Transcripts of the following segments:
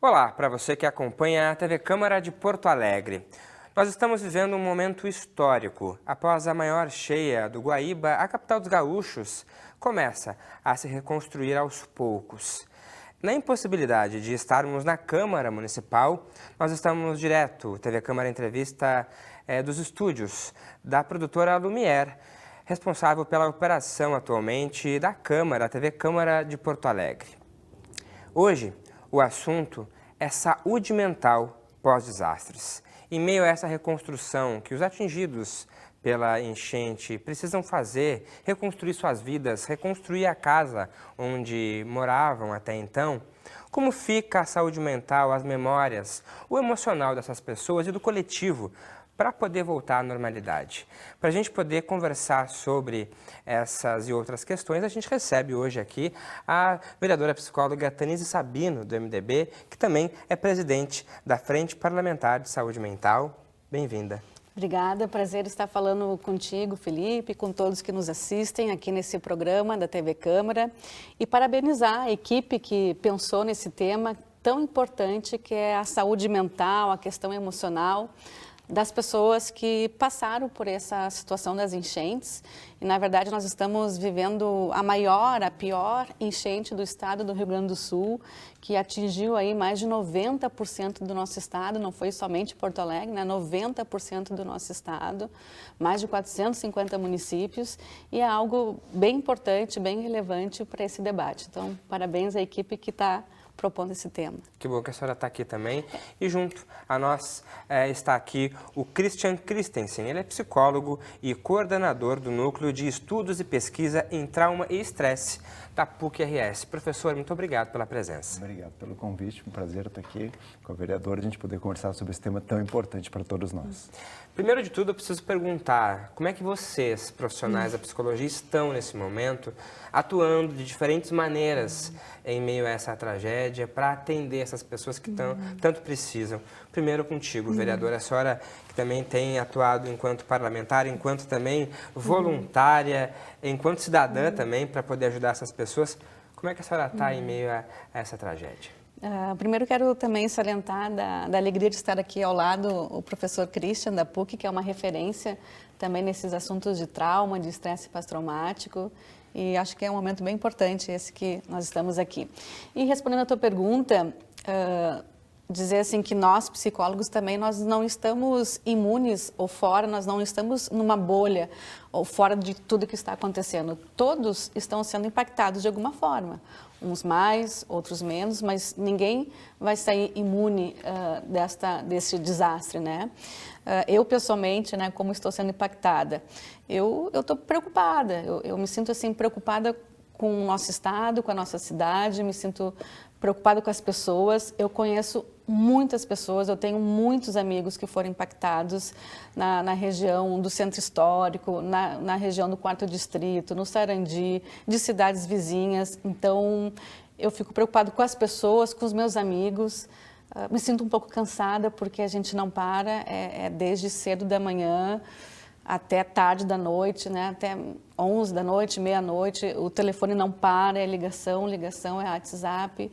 Olá, para você que acompanha a TV Câmara de Porto Alegre. Nós estamos vivendo um momento histórico. Após a maior cheia do Guaíba, a capital dos gaúchos começa a se reconstruir aos poucos. Na impossibilidade de estarmos na Câmara Municipal, nós estamos direto, TV Câmara Entrevista dos estúdios da produtora Lumière, responsável pela operação atualmente da Câmara, a TV Câmara de Porto Alegre. Hoje, o assunto é saúde mental pós-desastres. Em meio a essa reconstrução que os atingidos pela enchente precisam fazer, reconstruir suas vidas, reconstruir a casa onde moravam até então, como fica a saúde mental, as memórias, o emocional dessas pessoas e do coletivo para poder voltar à normalidade? Para a gente poder conversar sobre essas e outras questões, a gente recebe hoje aqui a vereadora psicóloga Tanise Sabino, do MDB, que também é presidente da Frente Parlamentar de Saúde Mental. Bem-vinda. Obrigada, prazer estar falando contigo, Felipe, com todos que nos assistem aqui nesse programa da TV Câmara e parabenizar a equipe que pensou nesse tema tão importante que é a saúde mental, a questão emocional das pessoas que passaram por essa situação das enchentes. E, na verdade, nós estamos vivendo a pior enchente do estado do Rio Grande do Sul, que atingiu aí mais de 90% do nosso estado, não foi somente Porto Alegre, né? 90% do nosso estado, mais de 450 municípios, e é algo bem importante, bem relevante para esse debate. Então, parabéns à equipe que está propondo esse tema. Que bom que a senhora está aqui também. E junto a nós está aqui o Christian Christensen. Ele é psicólogo e coordenador do Núcleo de Estudos e Pesquisa em Trauma e Estresse da PUC-RS. Professor, muito obrigado pela presença. Obrigado pelo convite, um prazer estar aqui com a vereadora, a gente poder conversar sobre esse tema tão importante para todos nós. Primeiro de tudo, eu preciso perguntar, como é que vocês, profissionais da psicologia, estão nesse momento atuando de diferentes maneiras em meio a essa tragédia para atender essas pessoas que tanto precisam? Primeiro contigo, vereadora, a senhora que também tem atuado enquanto parlamentar, enquanto também voluntária, enquanto cidadã também, para poder ajudar essas pessoas. Como é que a senhora está em meio a essa tragédia? Primeiro quero também salientar da alegria de estar aqui ao lado o professor Christian da PUC, que é uma referência também nesses assuntos de trauma, de estresse pós-traumático, e acho que é um momento bem importante esse que nós estamos aqui. E respondendo à tua pergunta, dizer assim que nós, psicólogos, também nós não estamos imunes ou fora, nós não estamos numa bolha ou fora de tudo que está acontecendo. Todos estão sendo impactados de alguma forma, uns mais, outros menos, mas ninguém vai sair imune desse desastre, né? Eu, pessoalmente, né, como estou sendo impactada, eu estou preocupada, eu me sinto assim preocupada com o nosso estado, com a nossa cidade, me sinto preocupada com as pessoas. Eu conheço muitas pessoas, eu tenho muitos amigos que foram impactados na região do Centro Histórico, na região do 4º Distrito, no Sarandi, de cidades vizinhas. Então, eu fico preocupada com as pessoas, com os meus amigos. Me sinto um pouco cansada porque a gente não para, desde cedo da manhã até tarde da noite, né? Até 11 da noite, meia-noite, o telefone não para, é ligação, é WhatsApp.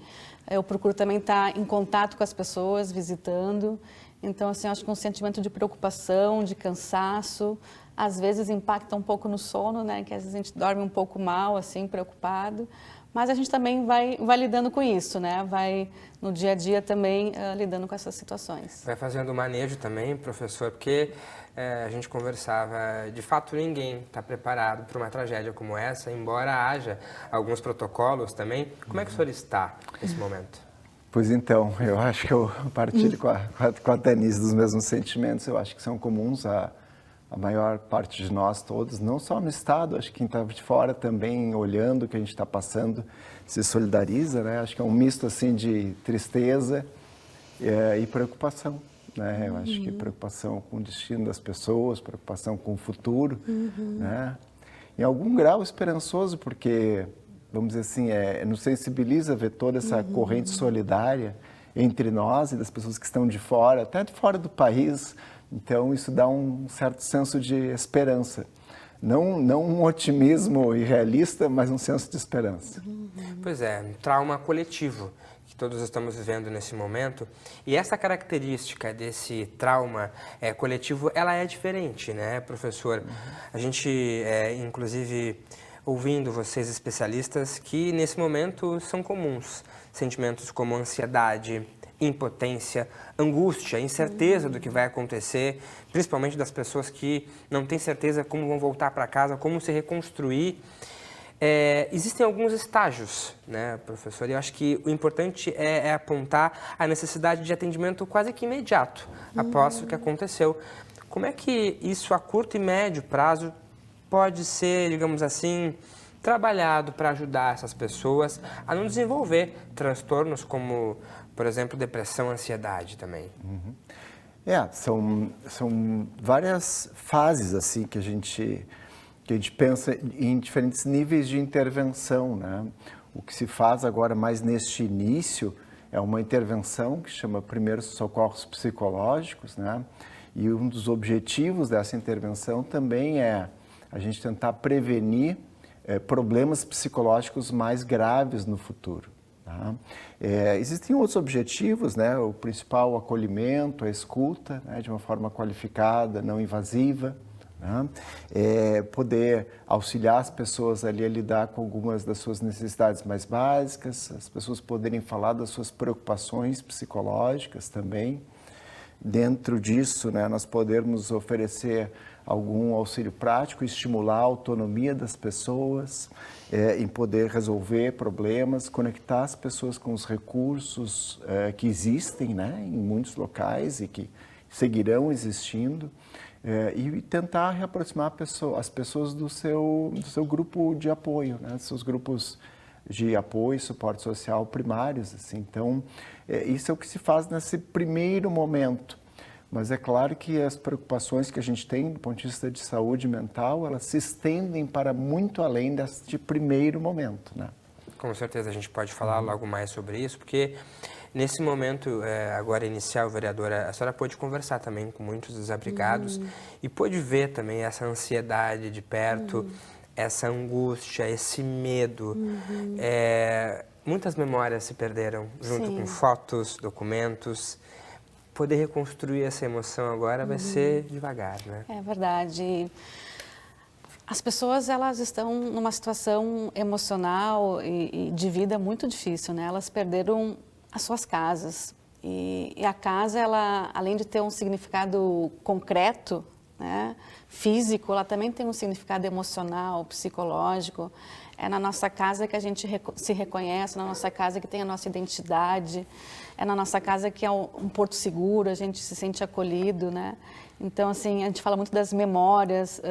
Eu procuro também estar em contato com as pessoas, visitando. Então, assim, acho que um sentimento de preocupação, de cansaço, às vezes impacta um pouco no sono, né? Que às vezes a gente dorme um pouco mal, assim, preocupado. Mas a gente também vai lidando com isso, né? Vai no dia a dia também lidando com essas situações. Vai fazendo manejo também, professor, porque a gente conversava, de fato ninguém está preparado para uma tragédia como essa, embora haja alguns protocolos também. Como é que o senhor está nesse momento? Pois então, eu acho que eu partilho com a Tanise dos mesmos sentimentos, eu acho que são comuns a maior parte de nós todos, não só no estado, acho que quem está de fora também, olhando o que a gente está passando, se solidariza, né? Acho que é um misto assim de tristeza e preocupação, né? Eu acho que preocupação com o destino das pessoas, preocupação com o futuro, né? Em algum grau esperançoso, porque, vamos dizer assim, nos sensibiliza ver toda essa corrente solidária entre nós e das pessoas que estão de fora, até de fora do país. Então, isso dá um certo senso de esperança. Não um otimismo irrealista, mas um senso de esperança. Pois é, um trauma coletivo, que que todos estamos vivendo nesse momento. E essa característica desse trauma coletivo, ela é diferente, né, professor? A gente, inclusive, ouvindo vocês especialistas, que nesse momento são comuns. Sentimentos como ansiedade, impotência, angústia, incerteza do que vai acontecer, principalmente das pessoas que não têm certeza como vão voltar para casa, como se reconstruir. Existem alguns estágios, né, professor? E eu acho que o importante é apontar a necessidade de atendimento quase que imediato após o que aconteceu. Como é que isso a curto e médio prazo pode ser, digamos assim, trabalhado para ajudar essas pessoas a não desenvolver transtornos como, por exemplo, depressão, ansiedade também? São várias fases assim que a gente pensa em diferentes níveis de intervenção, né? O que se faz agora mais neste início é uma intervenção que chama Primeiros Socorros Psicológicos, né? E um dos objetivos dessa intervenção também é a gente tentar prevenir problemas psicológicos mais graves no futuro. Tá? Existem outros objetivos, né? O principal, o acolhimento, a escuta, né? De uma forma qualificada, não invasiva. Né? Poder auxiliar as pessoas ali a lidar com algumas das suas necessidades mais básicas, as pessoas poderem falar das suas preocupações psicológicas também. Dentro disso, né, nós podermos oferecer algum auxílio prático, estimular a autonomia das pessoas, em poder resolver problemas, conectar as pessoas com os recursos que existem, né, em muitos locais e que seguirão existindo, e tentar reaproximar as pessoas do seu grupo de apoio, né, seus grupos de apoio e suporte social primários. Assim. Então, isso é o que se faz nesse primeiro momento. Mas é claro que as preocupações que a gente tem do ponto de vista de saúde mental, elas se estendem para muito além deste primeiro momento, né? Com certeza a gente pode falar logo mais sobre isso, porque nesse momento, agora inicial, vereadora, a senhora pôde conversar também com muitos desabrigados e pôde ver também essa ansiedade de perto, essa angústia, esse medo. Muitas memórias se perderam, junto com fotos, documentos. Poder reconstruir essa emoção agora vai ser devagar, né? É verdade. As pessoas, elas estão numa situação emocional e de vida muito difícil, né? Elas perderam as suas casas. E a casa, ela, além de ter um significado concreto, né, físico, ela também tem um significado emocional, psicológico. É na nossa casa que a gente se reconhece, na nossa casa que tem a nossa identidade, é na nossa casa que é um porto seguro, a gente se sente acolhido, né? Então, assim, a gente fala muito das memórias,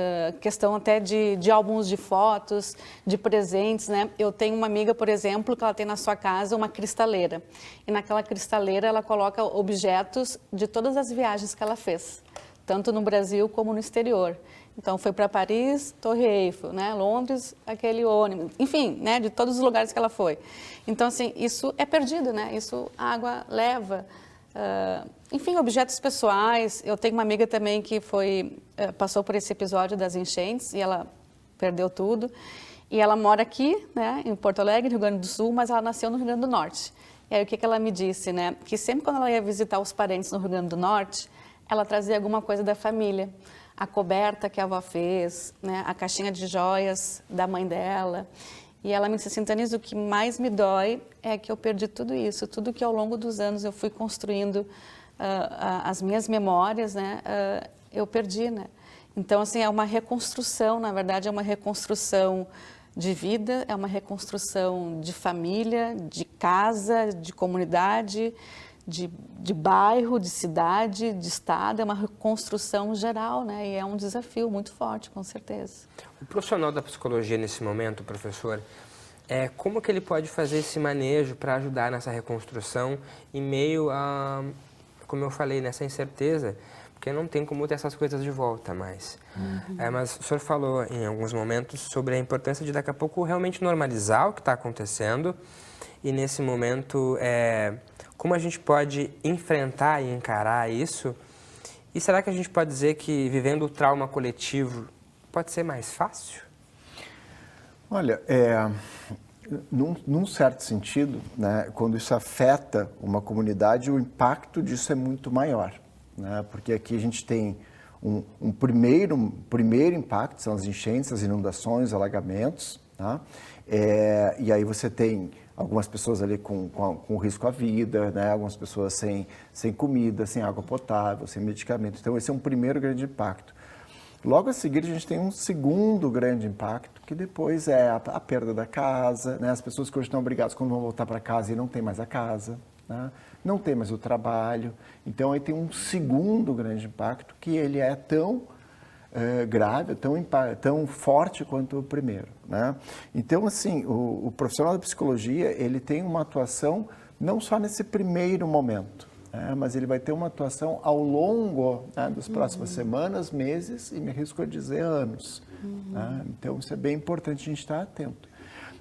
questão até de álbuns de fotos, de presentes, né? Eu tenho uma amiga, por exemplo, que ela tem na sua casa uma cristaleira. E naquela cristaleira ela coloca objetos de todas as viagens que ela fez, tanto no Brasil como no exterior. Então, foi para Paris, Torre Eiffel, né? Londres, aquele ônibus, enfim, né? De todos os lugares que ela foi. Então, assim, isso é perdido, né? Isso a água leva. Enfim, objetos pessoais. Eu tenho uma amiga também que passou por esse episódio das enchentes e ela perdeu tudo. E ela mora aqui, né? Em Porto Alegre, Rio Grande do Sul, mas ela nasceu no Rio Grande do Norte. E aí, o que ela me disse, né? Que sempre quando ela ia visitar os parentes no Rio Grande do Norte, ela trazia alguma coisa da família. A coberta que a avó fez, né, a caixinha de joias da mãe dela. E ela me disse assim, Tanise, o que mais me dói é que eu perdi tudo isso, tudo que ao longo dos anos eu fui construindo as minhas memórias, né, eu perdi, né. Então, assim, é uma reconstrução, na verdade, é uma reconstrução de vida, é uma reconstrução de família, de casa, de comunidade, de bairro, de cidade, de estado, é uma reconstrução geral, né? E é um desafio muito forte, com certeza. O profissional da psicologia nesse momento, professor, como que ele pode fazer esse manejo para ajudar nessa reconstrução em meio a, como eu falei, nessa incerteza, porque não tem como ter essas coisas de volta mais. Mas o senhor falou em alguns momentos sobre a importância de daqui a pouco realmente normalizar o que está acontecendo e nesse momento como a gente pode enfrentar e encarar isso? E será que a gente pode dizer que vivendo o trauma coletivo pode ser mais fácil? Olha, Num certo sentido, né, quando isso afeta uma comunidade, o impacto disso é muito maior, né, porque aqui a gente tem um primeiro impacto, são as enchentes, as inundações, alagamentos, tá? E aí você tem algumas pessoas ali com risco à vida, né, algumas pessoas sem comida, sem água potável, sem medicamento. Então esse é um primeiro grande impacto. Logo a seguir, a gente tem um segundo grande impacto, que depois é a perda da casa, né? As pessoas que hoje estão obrigadas, quando vão voltar para casa, e não tem mais a casa, né? Não tem mais o trabalho. Então, aí tem um segundo grande impacto, que ele é tão grave, tão forte quanto o primeiro, né? Então, assim, o profissional da psicologia, ele tem uma atuação não só nesse primeiro momento, mas ele vai ter uma atuação ao longo, né, das próximas semanas, meses e me arrisco a dizer anos. Né? Então, isso é bem importante a gente estar atento.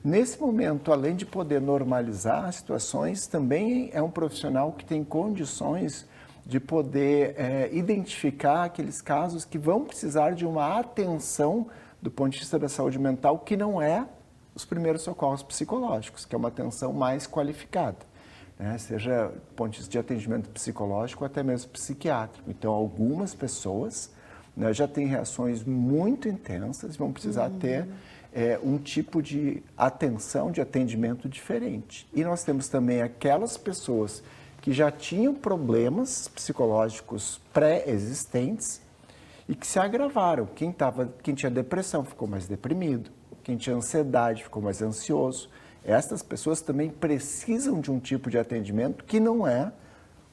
Nesse momento, além de poder normalizar as situações, também é um profissional que tem condições de poder identificar aqueles casos que vão precisar de uma atenção do ponto de vista da saúde mental, que não é os primeiros socorros psicológicos, que é uma atenção mais qualificada. Seja do ponto de vista de atendimento psicológico ou até mesmo psiquiátrico. Então, algumas pessoas, né, já têm reações muito intensas, vão precisar ter um tipo de atenção, de atendimento diferente. E nós temos também aquelas pessoas que já tinham problemas psicológicos pré-existentes e que se agravaram. Quem tinha depressão ficou mais deprimido, quem tinha ansiedade ficou mais ansioso. Estas pessoas também precisam de um tipo de atendimento que não é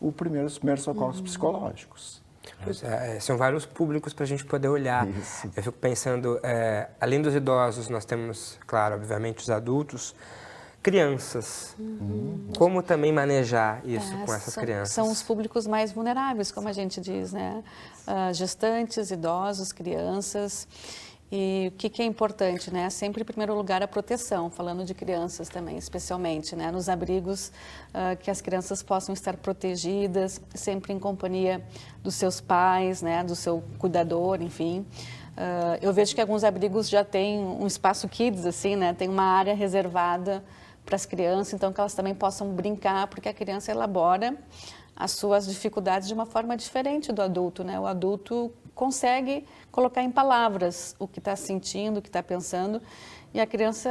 os primeiros socorros psicológicos. Pois é, são vários públicos para a gente poder olhar. Isso. Eu fico pensando, além dos idosos, nós temos, claro, obviamente, os adultos, crianças. Como também manejar isso com essas crianças? São os públicos mais vulneráveis, como a gente diz, né? Gestantes, idosos, crianças. E o que é importante, né? Sempre, em primeiro lugar, a proteção, falando de crianças também, especialmente, né? Nos abrigos, que as crianças possam estar protegidas, sempre em companhia dos seus pais, né? Do seu cuidador, enfim. Eu vejo que alguns abrigos já têm um espaço kids, assim, né? Tem uma área reservada para as crianças, então que elas também possam brincar, porque a criança elabora as suas dificuldades de uma forma diferente do adulto, né? O adulto consegue colocar em palavras o que está sentindo, o que está pensando, e a criança,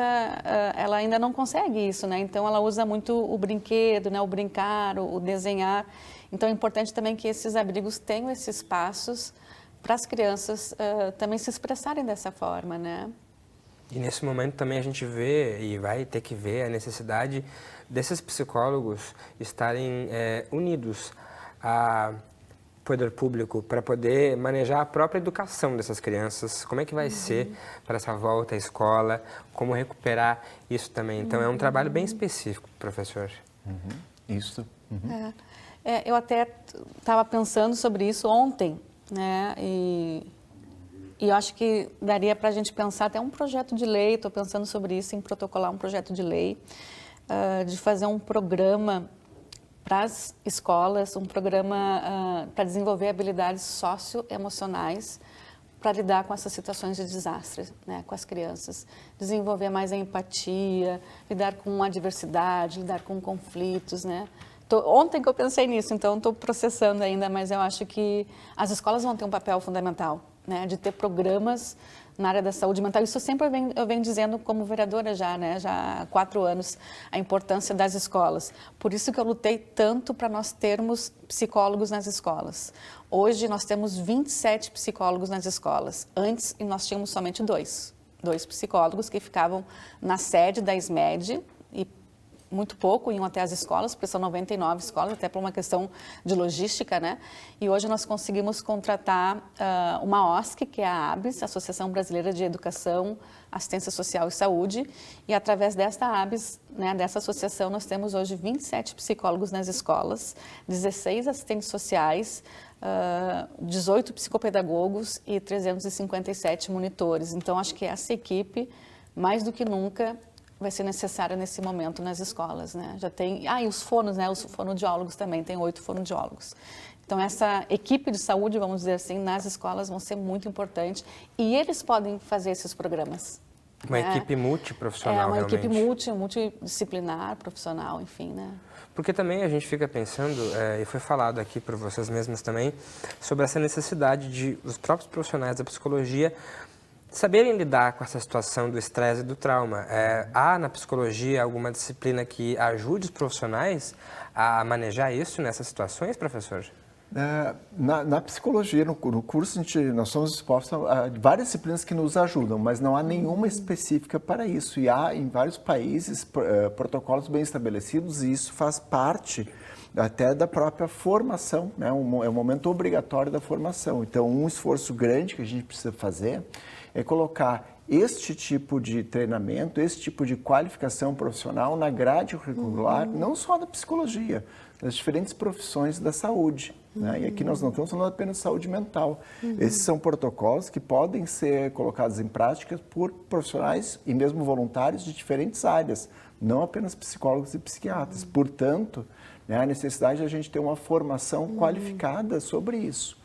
ela ainda não consegue isso, né? Então, ela usa muito o brinquedo, né? O brincar, o desenhar. Então, é importante também que esses abrigos tenham esses espaços para as crianças também se expressarem dessa forma, né? E nesse momento também a gente vê, e vai ter que ver, a necessidade desses psicólogos estarem unidos a poder público para poder manejar a própria educação dessas crianças, como é que vai ser para essa volta à escola, como recuperar isso também. Então, é um trabalho bem específico, professor. Isso. Eu até estava pensando sobre isso ontem, né? E eu acho que daria para a gente pensar até um projeto de lei, estou pensando sobre isso, em protocolar um projeto de lei, de fazer um programa para as escolas, um programa para desenvolver habilidades socioemocionais para lidar com essas situações de desastre, né, com as crianças. Desenvolver mais a empatia, lidar com a diversidade, lidar com conflitos, né? Ontem que eu pensei nisso, então estou processando ainda, mas eu acho que as escolas vão ter um papel fundamental, né, de ter programas na área da saúde mental. Isso sempre eu venho dizendo como vereadora já, né, já há 4 anos, a importância das escolas. Por isso que eu lutei tanto para nós termos psicólogos nas escolas. Hoje nós temos 27 psicólogos nas escolas. Antes nós tínhamos somente 2 psicólogos que ficavam na sede da SMED e muito pouco, iam até as escolas, porque são 99 escolas, até por uma questão de logística, né? E hoje nós conseguimos contratar uma OSC, que é a ABS, Associação Brasileira de Educação, Assistência Social e Saúde, e através desta ABS, né, dessa associação, nós temos hoje 27 psicólogos nas escolas, 16 assistentes sociais, 18 psicopedagogos e 357 monitores. Então, acho que essa equipe, mais do que nunca, vai ser necessária nesse momento nas escolas, né? Já tem... e os fonos, né? Os fonoaudiólogos também, tem 8 fonoaudiólogos. Então, essa equipe de saúde, vamos dizer assim, nas escolas vão ser muito importante e eles podem fazer esses programas, Uma equipe multiprofissional, uma realmente. equipe multidisciplinar, profissional, enfim, né? Porque também a gente fica pensando, e foi falado aqui por vocês mesmos também, sobre essa necessidade de os próprios profissionais da psicologia saberem lidar com essa situação do estresse e do trauma. Há na psicologia alguma disciplina que ajude os profissionais a manejar isso nessas situações, professor? Na psicologia, no curso, nós somos expostos a várias disciplinas que nos ajudam, mas não há nenhuma específica para isso. E há, em vários países, protocolos bem estabelecidos, e isso faz parte até da própria formação, né? É um momento obrigatório da formação. Então, um esforço grande que a gente precisa fazer é colocar este tipo de treinamento, esse tipo de qualificação profissional na grade curricular, não só da psicologia, das diferentes profissões da saúde. Né? E aqui nós não estamos falando apenas de saúde mental. Esses são protocolos que podem ser colocados em prática por profissionais e mesmo voluntários de diferentes áreas, não apenas psicólogos e psiquiatras. Portanto, né, a necessidade de a gente ter uma formação qualificada sobre isso.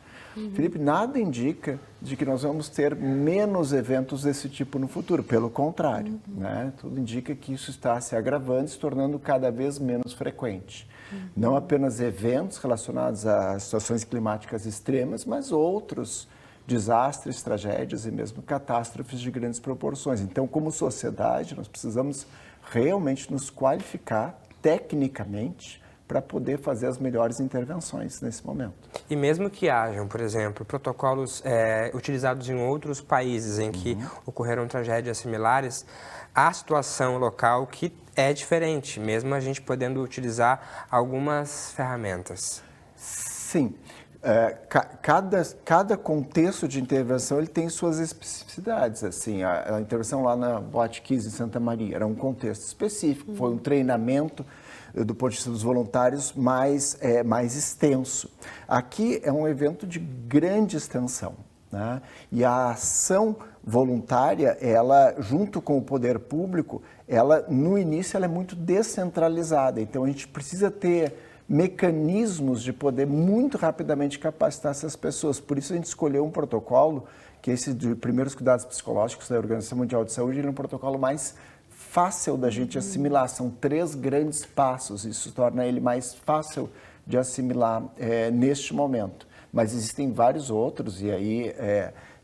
Felipe, nada indica de que nós vamos ter menos eventos desse tipo no futuro, pelo contrário, né? Tudo indica que isso está se agravando, se tornando cada vez menos frequente. Não apenas eventos relacionados a situações climáticas extremas, mas outros desastres, tragédias e mesmo catástrofes de grandes proporções. Então, como sociedade, nós precisamos realmente nos qualificar tecnicamente para poder fazer as melhores intervenções nesse momento. E mesmo que hajam, por exemplo, protocolos utilizados em outros países em que ocorreram tragédias similares, há situação local que é diferente, mesmo a gente podendo utilizar algumas ferramentas. Sim. Cada contexto de intervenção ele tem suas especificidades. Assim, a intervenção lá na Boate Kiss, em Santa Maria, era um contexto específico, foi um treinamento do ponto de vista dos voluntários mais extenso. Aqui é um evento de grande extensão, né? E a ação voluntária, ela, junto com o poder público, ela, no início, ela é muito descentralizada. Então, a gente precisa ter mecanismos de poder muito rapidamente capacitar essas pessoas. Por isso, a gente escolheu um protocolo, que é esse de primeiros cuidados psicológicos da Organização Mundial de Saúde, ele é um protocolo mais fácil da gente assimilar. São 3 grandes passos, isso torna ele mais fácil de assimilar neste momento. Mas existem vários outros e aí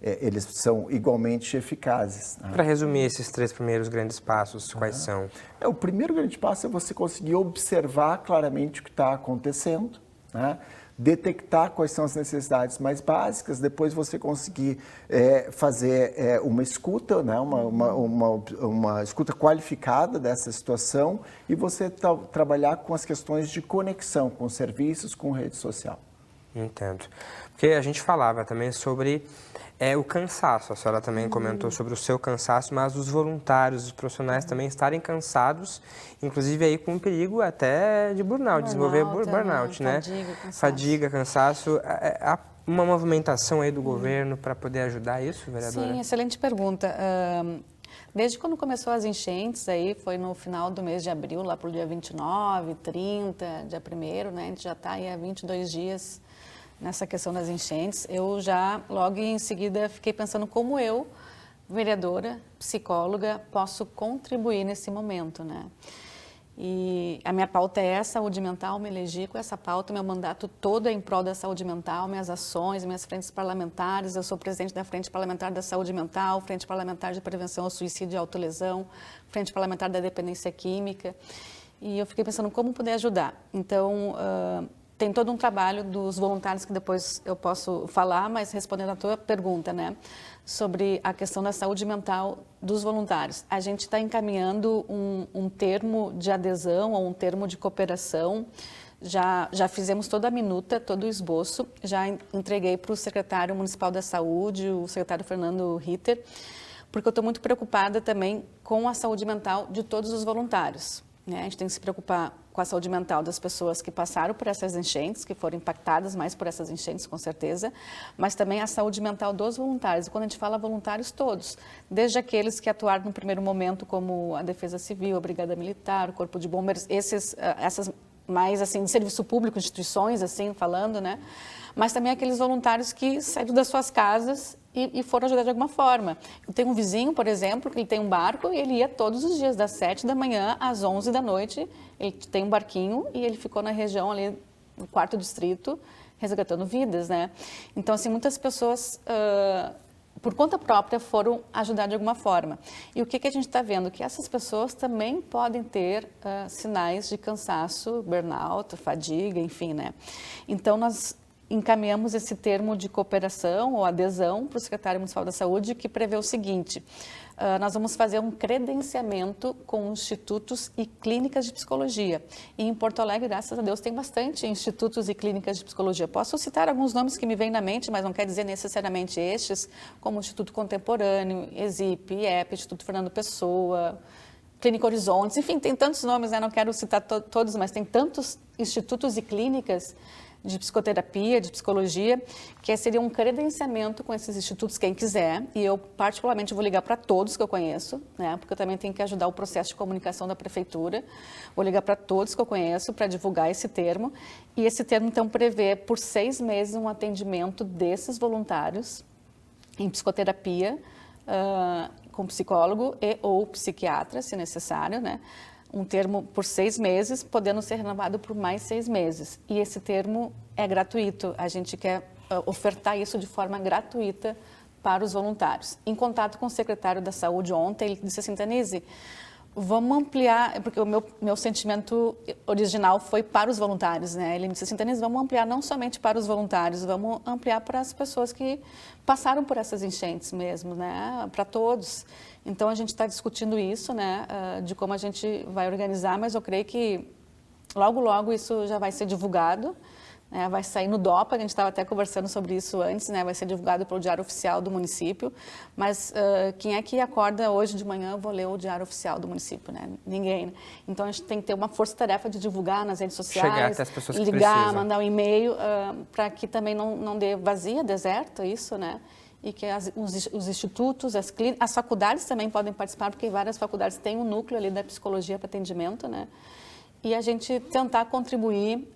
eles são igualmente eficazes. Né? Para resumir esses 3 primeiros grandes passos, quais são? O primeiro grande passo é você conseguir observar claramente o que está acontecendo, né? Detectar quais são as necessidades mais básicas, depois você conseguir fazer uma escuta, né? uma escuta qualificada dessa situação e você trabalhar com as questões de conexão com serviços, com rede social. Entendo. Porque a gente falava também sobre o cansaço, a senhora também comentou sobre o seu cansaço, mas os voluntários, os profissionais também estarem cansados, inclusive aí com perigo até de burnout, desenvolver burnout, né? Fadiga, cansaço. Há uma movimentação aí do governo para poder ajudar isso, vereadora? Sim, excelente pergunta. Desde quando começou as enchentes, aí foi no final do mês de abril, lá para o dia 29, 30, dia 1º, né? A gente já está aí há 22 dias nessa questão das enchentes. Eu já, logo em seguida, fiquei pensando como eu, vereadora, psicóloga, posso contribuir nesse momento, né? E a minha pauta é a saúde mental, me elegi com essa pauta, meu mandato todo é em prol da saúde mental, minhas ações, minhas frentes parlamentares, eu sou presidente da Frente Parlamentar da Saúde Mental, Frente Parlamentar de Prevenção ao Suicídio e Autolesão, Frente Parlamentar da Dependência Química, e eu fiquei pensando como poder ajudar. Então, tem todo um trabalho dos voluntários que depois eu posso falar, mas respondendo a tua pergunta, né, sobre a questão da saúde mental dos voluntários. A gente está encaminhando um termo de adesão ou um termo de cooperação. Já fizemos toda a minuta, todo o esboço, já entreguei para o secretário municipal da saúde, o secretário Fernando Ritter, porque eu estou muito preocupada também com a saúde mental de todos os voluntários. A gente tem que se preocupar com a saúde mental das pessoas que passaram por essas enchentes, que foram impactadas mais por essas enchentes, com certeza, mas também a saúde mental dos voluntários. E quando a gente fala voluntários, todos, desde aqueles que atuaram no primeiro momento, como a Defesa Civil, a Brigada Militar, o Corpo de Bombeiros, essas mais assim, de serviço público, instituições, assim, falando, né? Mas também aqueles voluntários que saíram das suas casas e foram ajudar de alguma forma. Eu tenho um vizinho, por exemplo, que ele tem um barco e ele ia todos os dias, das 7 da manhã às 11 da noite. Ele tem um barquinho e ele ficou na região ali, no 4º distrito, resgatando vidas, né? Então, assim, muitas pessoas, por conta própria, foram ajudar de alguma forma. E o que a gente está vendo? Que essas pessoas também podem ter sinais de cansaço, burnout, fadiga, enfim, né? Então, nós encaminhamos esse termo de cooperação ou adesão para o secretário municipal da Saúde, que prevê o seguinte: nós vamos fazer um credenciamento com institutos e clínicas de psicologia. E em Porto Alegre, graças a Deus, tem bastante institutos e clínicas de psicologia. Posso citar alguns nomes que me vêm na mente, mas não quer dizer necessariamente estes, como o Instituto Contemporâneo, ESIP, IEP, Instituto Fernando Pessoa, Clínica Horizontes, enfim, tem tantos nomes, né? Não quero citar todos, mas tem tantos institutos e clínicas de psicoterapia, de psicologia, que seria um credenciamento com esses institutos, quem quiser, e eu particularmente vou ligar para todos que eu conheço, né, porque eu também tenho que ajudar o processo de comunicação da prefeitura, vou ligar para todos que eu conheço para divulgar esse termo, e esse termo então prevê por 6 meses um atendimento desses voluntários em psicoterapia, com psicólogo e ou psiquiatra, se necessário, né, um termo por 6 meses, podendo ser renovado por mais 6 meses. E esse termo é gratuito. A gente quer ofertar isso de forma gratuita para os voluntários. Em contato com o secretário da Saúde ontem, ele disse assim: Tanise, vamos ampliar, porque o meu sentimento original foi para os voluntários, né? Ele me disse assim: Tanise, vamos ampliar não somente para os voluntários, vamos ampliar para as pessoas que passaram por essas enchentes mesmo, né? Para todos. Então, a gente está discutindo isso, né, de como a gente vai organizar, mas eu creio que logo, logo isso já vai ser divulgado, né, vai sair no DOPA, a gente estava até conversando sobre isso antes, né, vai ser divulgado pelo Diário Oficial do município, mas quem é que acorda hoje de manhã, eu vou ler o Diário Oficial do município, né? Ninguém, né? Então, a gente tem que ter uma força-tarefa de divulgar nas redes sociais, chegar até as pessoas que ligar, precisam. mandar um e-mail, para que também não dê vazia, deserto, isso, né? E que os institutos, as faculdades também podem participar, porque várias faculdades têm um núcleo ali da psicologia para atendimento, né? E a gente tentar contribuir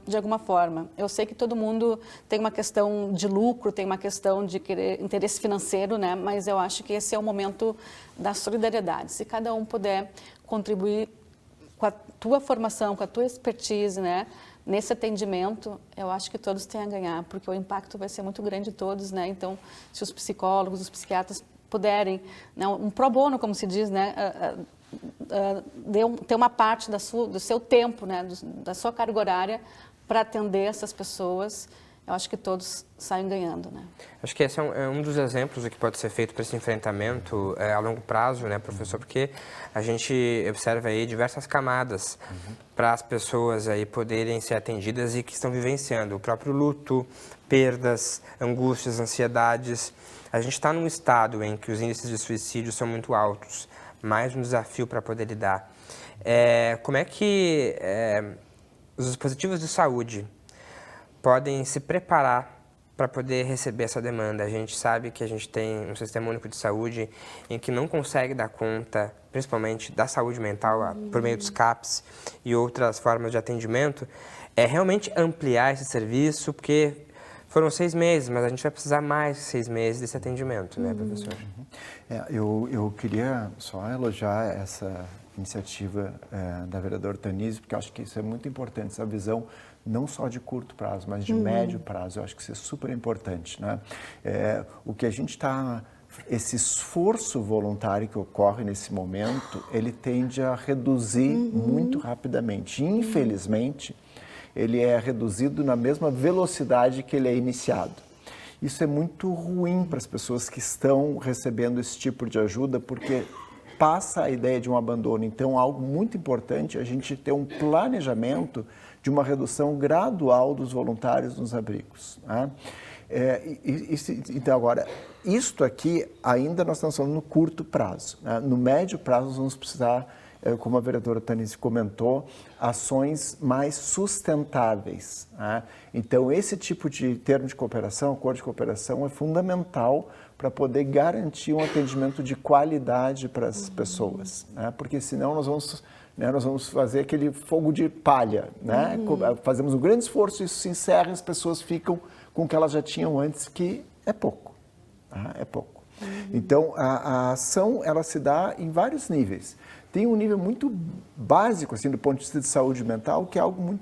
de alguma forma. Eu sei que todo mundo tem uma questão de lucro, tem uma questão de interesse financeiro, né? Mas eu acho que esse é o momento da solidariedade. Se cada um puder contribuir com a tua formação, com a tua expertise, né? Nesse atendimento, eu acho que todos têm a ganhar, porque o impacto vai ser muito grande de todos, né? Então, se os psicólogos, os psiquiatras puderem, né, um pro bono, como se diz, né, ter uma parte do seu tempo, né, da sua carga horária para atender essas pessoas, eu acho que todos saem ganhando, né? Acho que esse é um dos exemplos do que pode ser feito para esse enfrentamento a longo prazo, né, professor? Porque a gente observa aí diversas camadas para as pessoas aí poderem ser atendidas e que estão vivenciando o próprio luto, perdas, angústias, ansiedades. A gente está num estado em que os índices de suicídio são muito altos, mais um desafio para poder lidar. Como é que os dispositivos de saúde podem se preparar para poder receber essa demanda? A gente sabe que a gente tem um sistema único de saúde em que não consegue dar conta, principalmente da saúde mental, por meio dos CAPs e outras formas de atendimento. É realmente ampliar esse serviço, porque foram 6 meses, mas a gente vai precisar mais de 6 meses desse atendimento, né, professor? Eu queria só elogiar essa iniciativa da vereadora Tanise, porque eu acho que isso é muito importante, essa visão não só de curto prazo, mas de médio prazo. Eu acho que isso é super importante, né? O que a gente está... Esse esforço voluntário que ocorre nesse momento, ele tende a reduzir muito rapidamente. Infelizmente, ele é reduzido na mesma velocidade que ele é iniciado. Isso é muito ruim para as pessoas que estão recebendo esse tipo de ajuda, porque passa a ideia de um abandono. Então, algo muito importante é a gente ter um planejamento de uma redução gradual dos voluntários nos abrigos, né? Então, agora, isto aqui ainda nós estamos falando no curto prazo, né? No médio prazo, nós vamos precisar, como a vereadora Tanise comentou, ações mais sustentáveis, né? Então, esse tipo de termo de cooperação, acordo de cooperação, é fundamental para poder garantir um atendimento de qualidade para as pessoas, né? Porque senão nós vamos fazer aquele fogo de palha, né? Fazemos um grande esforço, isso se encerra e as pessoas ficam com o que elas já tinham antes, que é pouco. Tá? É pouco. Então, a ação, ela se dá em vários níveis. Tem um nível muito básico, assim, do ponto de vista de saúde mental, que é algo muito,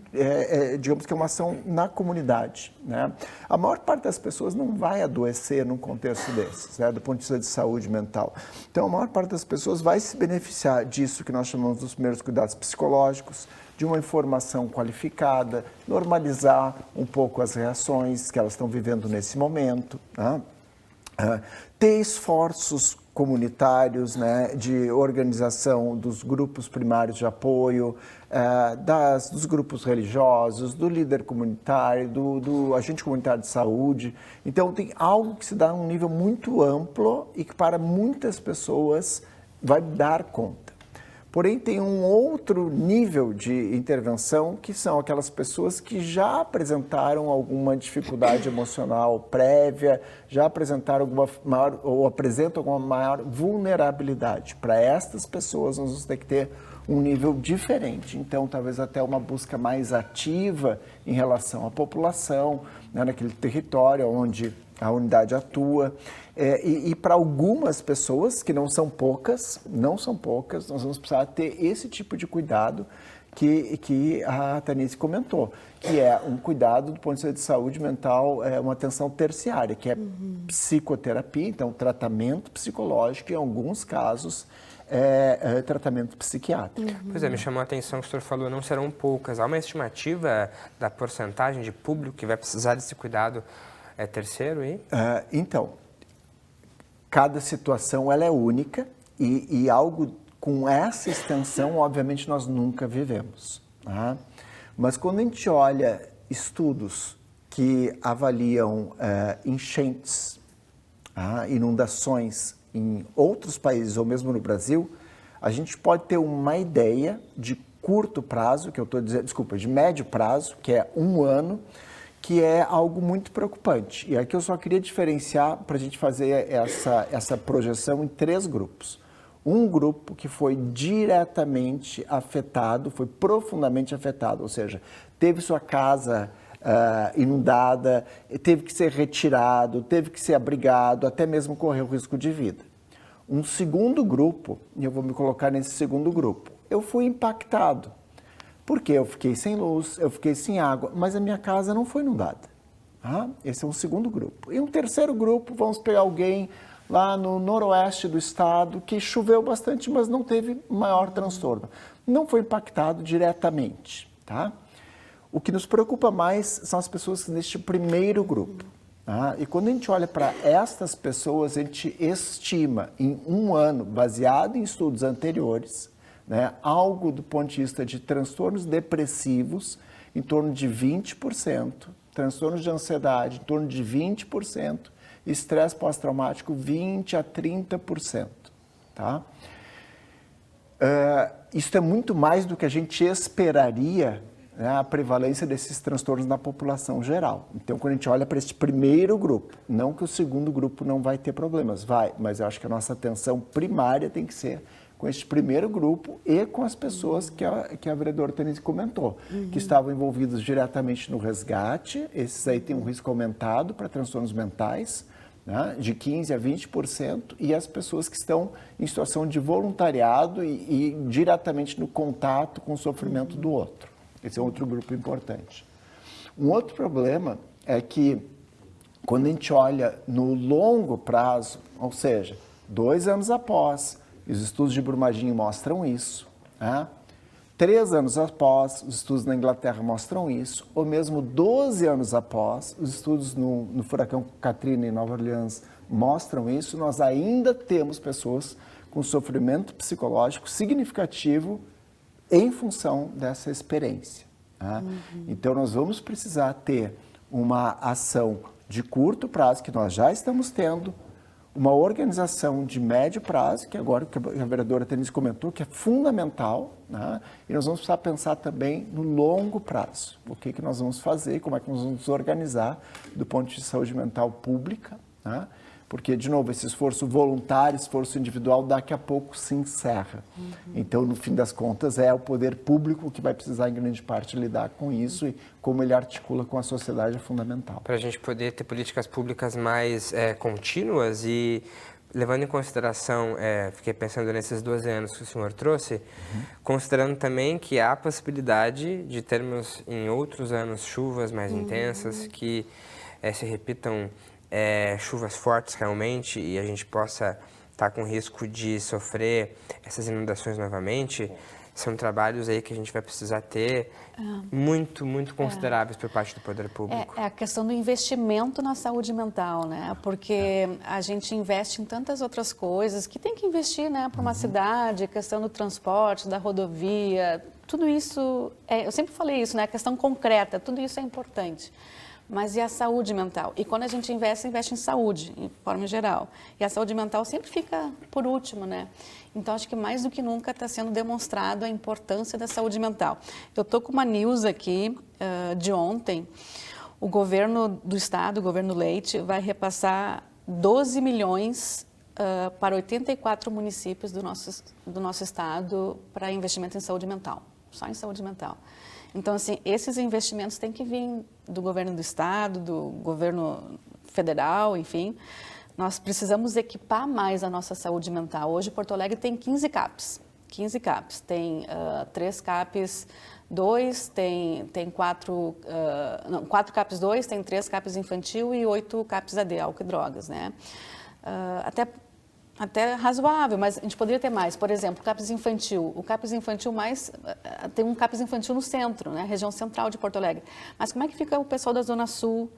digamos que é uma ação na comunidade, né? A maior parte das pessoas não vai adoecer num contexto desses, né, do ponto de vista de saúde mental. Então, a maior parte das pessoas vai se beneficiar disso que nós chamamos dos primeiros cuidados psicológicos, de uma informação qualificada, normalizar um pouco as reações que elas estão vivendo nesse momento, né? Ter esforços comunitários, né, de organização dos grupos primários de apoio, dos grupos religiosos, do líder comunitário, do agente comunitário de saúde. Então, tem algo que se dá a um nível muito amplo e que para muitas pessoas vai dar conta. Porém, tem um outro nível de intervenção, que são aquelas pessoas que já apresentaram alguma dificuldade emocional prévia, já apresentaram alguma maior, ou apresentam alguma maior vulnerabilidade. Para estas pessoas, nós vamos ter que ter um nível diferente. Então, talvez até uma busca mais ativa em relação à população, né, naquele território onde a unidade atua. E para algumas pessoas, que não são poucas, nós vamos precisar ter esse tipo de cuidado que a Tanise comentou, que é um cuidado do ponto de vista de saúde mental, uma atenção terciária, que é psicoterapia, então tratamento psicológico, e em alguns casos, tratamento psiquiátrico. Pois é, me chamou a atenção que o senhor falou, não serão poucas. Há uma estimativa da porcentagem de público que vai precisar desse cuidado terceiro aí? Então, cada situação ela é única e algo com essa extensão, obviamente, nós nunca vivemos. Tá? Mas quando a gente olha estudos que avaliam enchentes, inundações em outros países ou mesmo no Brasil, a gente pode ter uma ideia de curto prazo, que eu estou dizendo, desculpa, de médio prazo, que é 1 ano, que é algo muito preocupante. E aqui eu só queria diferenciar para a gente fazer essa projeção em 3 grupos. Um grupo que foi diretamente afetado, foi profundamente afetado, ou seja, teve sua casa inundada, teve que ser retirado, teve que ser abrigado, até mesmo correu risco de vida. Um segundo grupo, e eu vou me colocar nesse segundo grupo, eu fui impactado. Porque eu fiquei sem luz, eu fiquei sem água, mas a minha casa não foi inundada. Esse é um segundo grupo. E um terceiro grupo, vamos pegar alguém lá no noroeste do estado, que choveu bastante, mas não teve maior transtorno. Não foi impactado diretamente. Tá? O que nos preocupa mais são as pessoas neste primeiro grupo. E quando a gente olha para estas pessoas, a gente estima em 1 ano, baseado em estudos anteriores, né, algo do ponto de vista de transtornos depressivos, em torno de 20%, transtornos de ansiedade, em torno de 20%, estresse pós-traumático, 20% a 30%. Tá? Isso é muito mais do que a gente esperaria, né, a prevalência desses transtornos na população geral. Então, quando a gente olha para esse primeiro grupo, não que o segundo grupo não vai ter problemas, vai, mas eu acho que a nossa atenção primária tem que ser com este primeiro grupo e com as pessoas que a vereadora Tanise comentou, que estavam envolvidos diretamente no resgate. Esses aí têm um risco aumentado para transtornos mentais, né, de 15% a 20%, e as pessoas que estão em situação de voluntariado e diretamente no contato com o sofrimento do outro. Esse é outro grupo importante. Um outro problema é que, quando a gente olha no longo prazo, ou seja, 2 anos após, os estudos de Brumadinho mostram isso, 3 anos após, os estudos na Inglaterra mostram isso, ou mesmo 12 anos após, os estudos no furacão Katrina em Nova Orleans mostram isso, nós ainda temos pessoas com sofrimento psicológico significativo em função dessa experiência. Então, nós vamos precisar ter uma ação de curto prazo, que nós já estamos tendo, uma organização de médio prazo, que agora que a vereadora Tanise comentou, que é fundamental, né? E nós vamos precisar pensar também no longo prazo. O que nós vamos fazer, como é que nós vamos nos organizar do ponto de vista de saúde mental pública, né? porque, de novo, esse esforço voluntário, esforço individual, daqui a pouco se encerra. Então, no fim das contas, é o poder público que vai precisar, em grande parte, lidar com isso e como ele articula com a sociedade é fundamental. Para a gente poder ter políticas públicas mais contínuas e levando em consideração, fiquei pensando nesses 12 anos que o senhor trouxe, considerando também que há a possibilidade de termos em outros anos chuvas mais intensas, que se repitam chuvas fortes realmente e a gente possa estar com risco de sofrer essas inundações novamente, são trabalhos aí que a gente vai precisar ter muito consideráveis por parte do poder público. É a questão do investimento na saúde mental, né? Porque a gente investe em tantas outras coisas que tem que investir, né? Para uma cidade, a questão do transporte, da rodovia, tudo isso, eu sempre falei isso, né? A questão concreta, tudo isso é importante. Mas e a saúde mental? E quando a gente investe em saúde, em forma geral. E a saúde mental sempre fica por último, né? Então, acho que mais do que nunca está sendo demonstrado a importância da saúde mental. Eu estou com uma news aqui de ontem. O governo do estado, o governo Leite, vai repassar 12 milhões para 84 municípios do nosso estado para investimento em saúde mental. Só em saúde mental. Então, assim, esses investimentos têm que vir do governo do estado, do governo federal, enfim. Nós precisamos equipar mais a nossa saúde mental. Hoje, Porto Alegre tem 15 CAPs. 15 CAPs. Tem 3 CAPs 2, tem 4 CAPs 2, tem 3 CAPs infantil e 8 CAPs AD, álcool e drogas, né? Até razoável, mas a gente poderia ter mais. Por exemplo, o CAPS infantil. O CAPS infantil tem um CAPS infantil no centro, né? Região central de Porto Alegre. Mas como é que fica o pessoal da Zona Sul,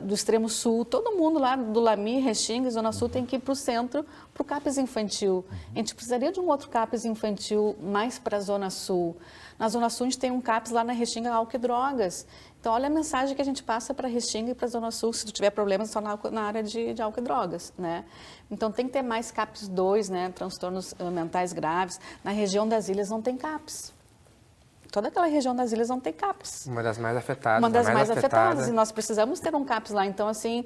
do extremo sul? Todo mundo lá do Lami, Restinga, Zona Sul tem que ir para o centro, para o CAPS infantil. A gente precisaria de um outro CAPS infantil mais para a Zona Sul. Na Zona Sul a gente tem um CAPS lá na Restinga, álcool e drogas. Então, olha a mensagem que a gente passa para a Restinga e para a Zona Sul, se tu tiver problemas só na área de álcool e drogas, né? Então, tem que ter mais CAPS 2, né? Transtornos mentais graves. Na região das ilhas não tem CAPS. Toda aquela região das ilhas não tem CAPS. Uma das mais afetadas. Uma das mais afetadas. E nós precisamos ter um CAPS lá. Então, assim,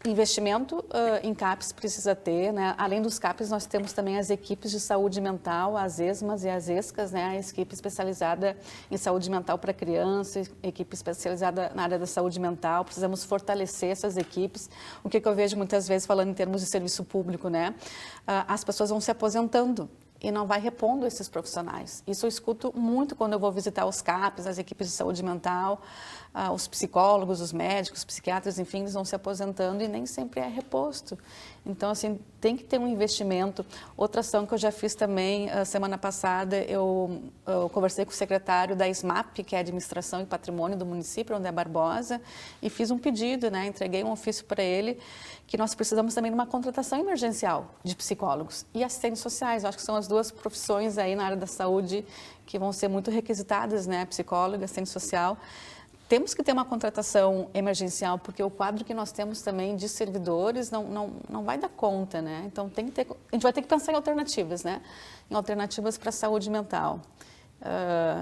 investimento em CAPS precisa ter, né? Além dos CAPS, nós temos também as equipes de saúde mental, as ESMAs e as ESCAs, né? A equipe especializada em saúde mental para crianças, equipe especializada na área da saúde mental. Precisamos fortalecer essas equipes. O que eu vejo muitas vezes falando em termos de serviço público, né? As pessoas vão se aposentando e não vai repondo esses profissionais. Isso eu escuto muito quando eu vou visitar os CAPs, as equipes de saúde mental, os psicólogos, os médicos, os psiquiatras, enfim, eles vão se aposentando e nem sempre é reposto. Então, assim, tem que ter um investimento. Outra ação que eu já fiz também, semana passada, eu conversei com o secretário da SMAP, que é a Administração e Patrimônio do município, onde é Barbosa, e fiz um pedido, né? Entreguei um ofício para ele, que nós precisamos também de uma contratação emergencial de psicólogos e assistentes sociais. Eu acho que são as duas profissões aí na área da saúde que vão ser muito requisitadas, né? Psicólogo, assistente social. Temos que ter uma contratação emergencial, porque o quadro que nós temos também de servidores não vai dar conta, né? Então, a gente vai ter que pensar em alternativas, né? Em alternativas para a saúde mental.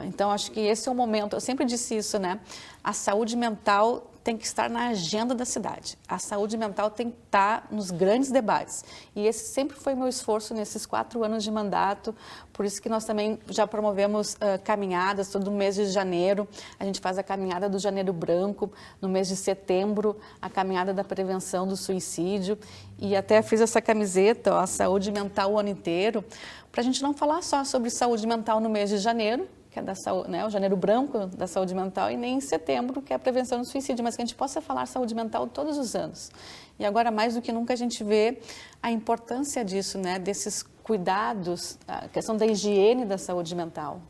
Então, acho que esse é o momento, eu sempre disse isso, né? A saúde mental tem que estar na agenda da cidade. A saúde mental tem que estar nos grandes debates. E esse sempre foi meu esforço nesses 4 anos de mandato, por isso que nós também já promovemos caminhadas todo mês de janeiro. A gente faz a caminhada do Janeiro Branco, no mês de setembro, a caminhada da prevenção do suicídio. E até fiz essa camiseta, ó, saúde mental o ano inteiro, para a gente não falar só sobre saúde mental no mês de janeiro, que é né, o Janeiro Branco da saúde mental, e nem em setembro, que é a prevenção do suicídio, mas que a gente possa falar saúde mental todos os anos. E agora, mais do que nunca, a gente vê a importância disso, né, desses cuidados, a questão da higiene da saúde mental.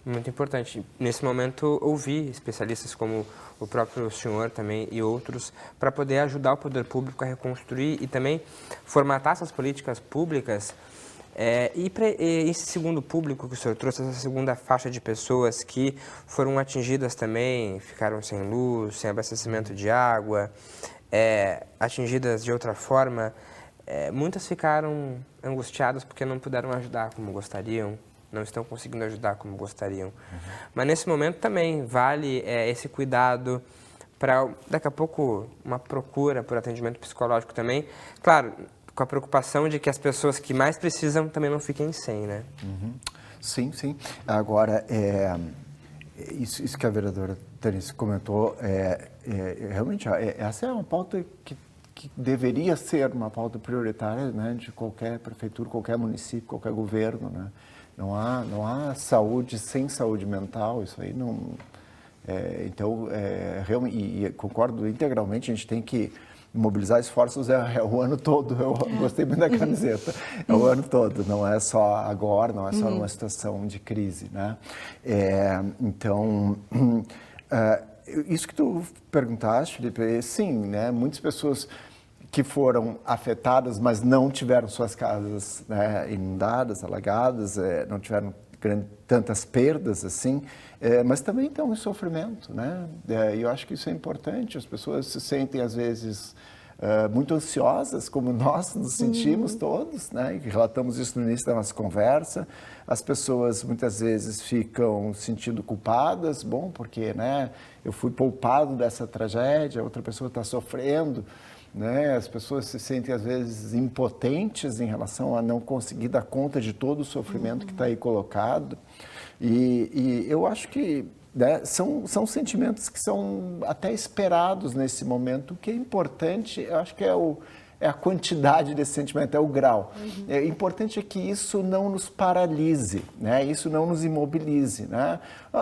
Muito importante. Nesse momento, ouvir especialistas como o próprio senhor também e outros, para poder ajudar o poder público a reconstruir e também formatar essas políticas públicas. E para esse segundo público que o senhor trouxe, essa segunda faixa de pessoas que foram atingidas também, ficaram sem luz, sem abastecimento de água, atingidas de outra forma, muitas ficaram angustiadas porque não puderam ajudar como gostariam, não estão conseguindo ajudar como gostariam. Mas nesse momento também vale esse cuidado para daqui a pouco uma procura por atendimento psicológico também. Claro, com a preocupação de que as pessoas que mais precisam também não fiquem sem, né? Sim, sim. Agora, isso que a vereadora Tanice comentou, realmente, essa é uma pauta que deveria ser uma pauta prioritária, né, de qualquer prefeitura, qualquer município, qualquer governo, né? Não há saúde sem saúde mental, isso aí não... Então, realmente, e concordo integralmente, a gente tem que mobilizar esforços o ano todo. Eu gostei muito da camiseta. É o ano todo, não é só agora, não é só numa situação de crise, né? Então, isso que tu perguntaste, Felipe, sim, né? Muitas pessoas que foram afetadas, mas não tiveram suas casas, né, inundadas, alagadas, não tiveram tantas perdas assim, mas também estão em sofrimento, né? E eu acho que isso é importante. As pessoas se sentem às vezes muito ansiosas, como nós nos sentimos todos, né? E relatamos isso no início da nossa conversa. As pessoas muitas vezes ficam se sentindo culpadas, bom, porque, né, eu fui poupado dessa tragédia, outra pessoa está sofrendo. Né? As pessoas se sentem, às vezes, impotentes em relação a não conseguir dar conta de todo o sofrimento que está aí colocado. E eu acho que, né, são sentimentos que são até esperados nesse momento. O que é importante, eu acho que é a quantidade desse sentimento, é o grau. O importante é que isso não nos paralise, né? Isso não nos imobilize, né?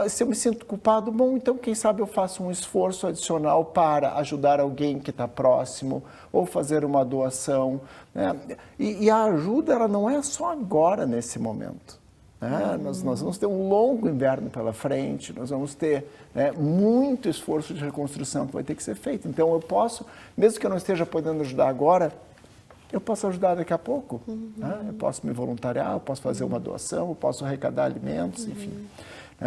Se eu me sinto culpado, bom, então quem sabe eu faço um esforço adicional para ajudar alguém que está próximo ou fazer uma doação, né? E a ajuda, ela não é só agora, nesse momento. Nós vamos ter um longo inverno pela frente, nós vamos ter, né, muito esforço de reconstrução que vai ter que ser feito. Então eu posso, mesmo que eu não esteja podendo ajudar agora, eu posso ajudar daqui a pouco. Né? Eu posso me voluntariar, eu posso fazer uma doação, eu posso arrecadar alimentos, enfim.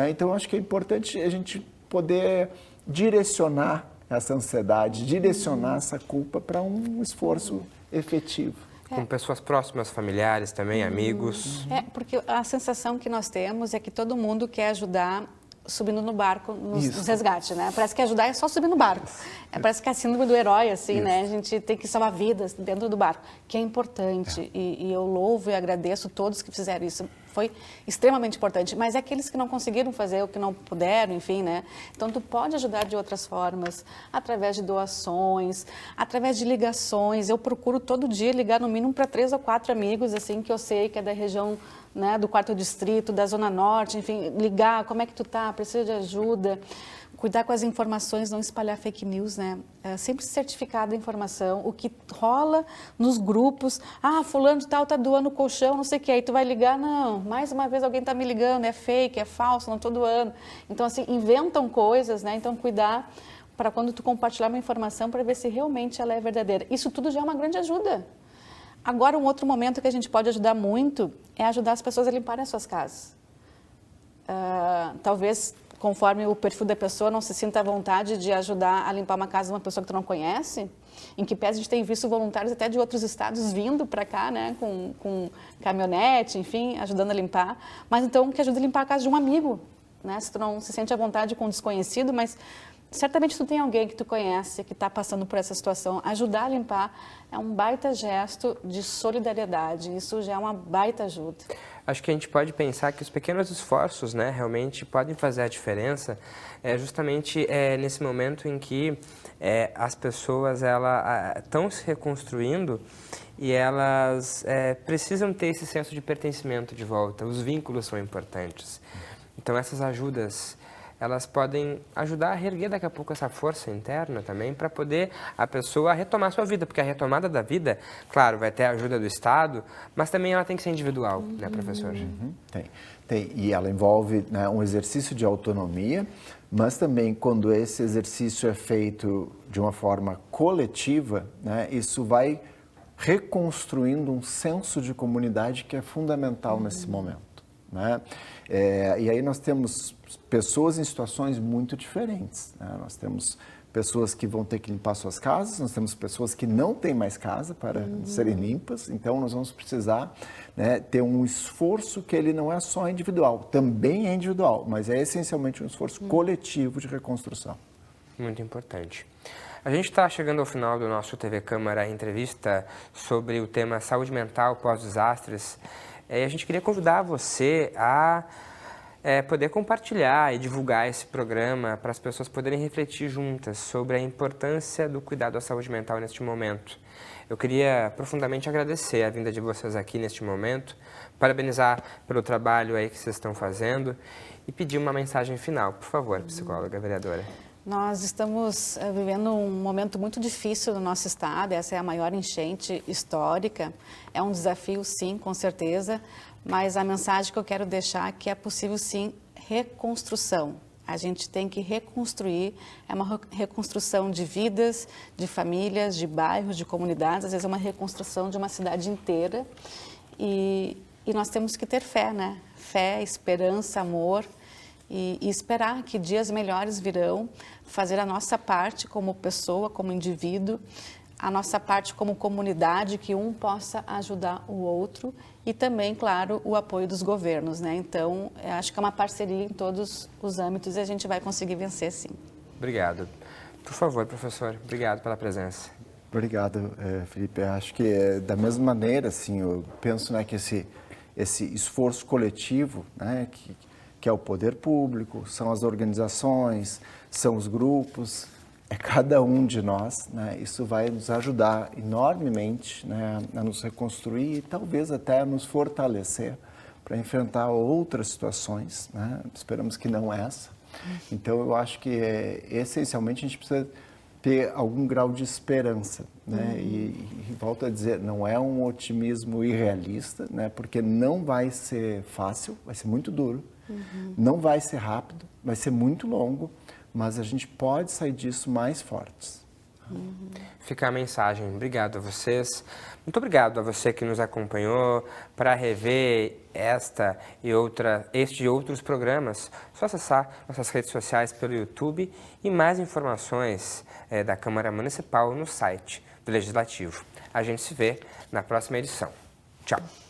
Então eu acho que é importante a gente poder direcionar essa ansiedade, direcionar essa culpa para um esforço efetivo. Com pessoas próximas, familiares também, amigos. Porque a sensação que nós temos é que todo mundo quer ajudar subindo no barco nos resgates, né? Parece que ajudar é só subir no barco. Parece que é a síndrome do herói, assim, né? A gente tem que salvar vidas dentro do barco, que é importante. E eu louvo e agradeço todos que fizeram isso. Foi extremamente importante. Mas é aqueles que não conseguiram fazer, ou que não puderam, enfim, né? Então, tu pode ajudar de outras formas, através de doações, através de ligações. Eu procuro todo dia ligar no mínimo para 3 ou 4 amigos, assim, que eu sei que é da região, né, do 4º distrito, da Zona Norte, enfim, ligar, como é que tu tá, precisa de ajuda, cuidar com as informações, não espalhar fake news, né, sempre certificar a informação, o que rola nos grupos, fulano de tal tá doando colchão, não sei o que, aí tu vai ligar, não, mais uma vez alguém tá me ligando, é fake, é falso, não tô doando, então assim, inventam coisas, né, então cuidar para quando tu compartilhar uma informação para ver se realmente ela é verdadeira, isso tudo já é uma grande ajuda. Agora, um outro momento que a gente pode ajudar muito é ajudar as pessoas a limparem as suas casas. Talvez, conforme o perfil da pessoa, não se sinta à vontade de ajudar a limpar uma casa de uma pessoa que tu não conhece, em que pese a gente tem visto voluntários até de outros estados vindo para cá, né, com caminhonete, enfim, ajudando a limpar. Mas então, que ajude a limpar a casa de um amigo, né? Se tu não se sente à vontade com um desconhecido, mas certamente tu tem alguém que tu conhece que está passando por essa situação. Ajudar a limpar é um baita gesto de solidariedade. Isso já é uma baita ajuda. Acho que a gente pode pensar que os pequenos esforços, né, realmente podem fazer a diferença, justamente nesse momento em que as pessoas estão se reconstruindo e elas precisam ter esse senso de pertencimento de volta. Os vínculos são importantes. Então essas ajudas, elas podem ajudar a reerguer daqui a pouco essa força interna também para poder a pessoa retomar a sua vida, porque a retomada da vida, claro, vai ter a ajuda do Estado, mas também ela tem que ser individual, né, professor? Tem. E ela envolve, né, um exercício de autonomia, mas também quando esse exercício é feito de uma forma coletiva, né, isso vai reconstruindo um senso de comunidade que é fundamental nesse momento. Né? E aí nós temos pessoas em situações muito diferentes. Né? Nós temos pessoas que vão ter que limpar suas casas, nós temos pessoas que não têm mais casa para serem limpas, então nós vamos precisar, né, ter um esforço que ele não é só individual, também é individual, mas é essencialmente um esforço coletivo de reconstrução. Muito importante. A gente está chegando ao final do nosso TV Câmara entrevista sobre o tema saúde mental pós-desastres. E a gente queria convidar você a poder compartilhar e divulgar esse programa para as pessoas poderem refletir juntas sobre a importância do cuidado à saúde mental neste momento. Eu queria profundamente agradecer a vinda de vocês aqui neste momento, parabenizar pelo trabalho aí que vocês estão fazendo e pedir uma mensagem final, por favor, psicóloga, vereadora. Nós estamos vivendo um momento muito difícil no nosso estado, essa é a maior enchente histórica, é um desafio sim, com certeza, mas a mensagem que eu quero deixar é que é possível sim reconstrução. A gente tem que reconstruir, é uma reconstrução de vidas, de famílias, de bairros, de comunidades, às vezes é uma reconstrução de uma cidade inteira e nós temos que ter fé, né? Fé, esperança, amor e esperar que dias melhores virão, fazer a nossa parte como pessoa, como indivíduo, a nossa parte como comunidade, que um possa ajudar o outro e também, claro, o apoio dos governos, né? Então, eu acho que é uma parceria em todos os âmbitos e a gente vai conseguir vencer, sim. Obrigado. Por favor, professor, obrigado pela presença. Obrigado, Felipe. Eu acho que da mesma maneira, assim, eu penso, né, que esse esforço coletivo, né, que é o poder público, são as organizações, são os grupos, é cada um de nós, né? Isso vai nos ajudar enormemente, né, a nos reconstruir e talvez até a nos fortalecer para enfrentar outras situações, né? Esperamos que não essa. Então, eu acho que essencialmente a gente precisa ter algum grau de esperança, né? E volto a dizer, não é um otimismo irrealista, né? Porque não vai ser fácil, vai ser muito duro, não vai ser rápido, vai ser muito longo, mas a gente pode sair disso mais fortes. Fica a mensagem. Obrigado a vocês. Muito obrigado a você que nos acompanhou. Para rever este e outros programas, é só acessar nossas redes sociais pelo YouTube e mais informações da Câmara Municipal no site do Legislativo. A gente se vê na próxima edição. Tchau!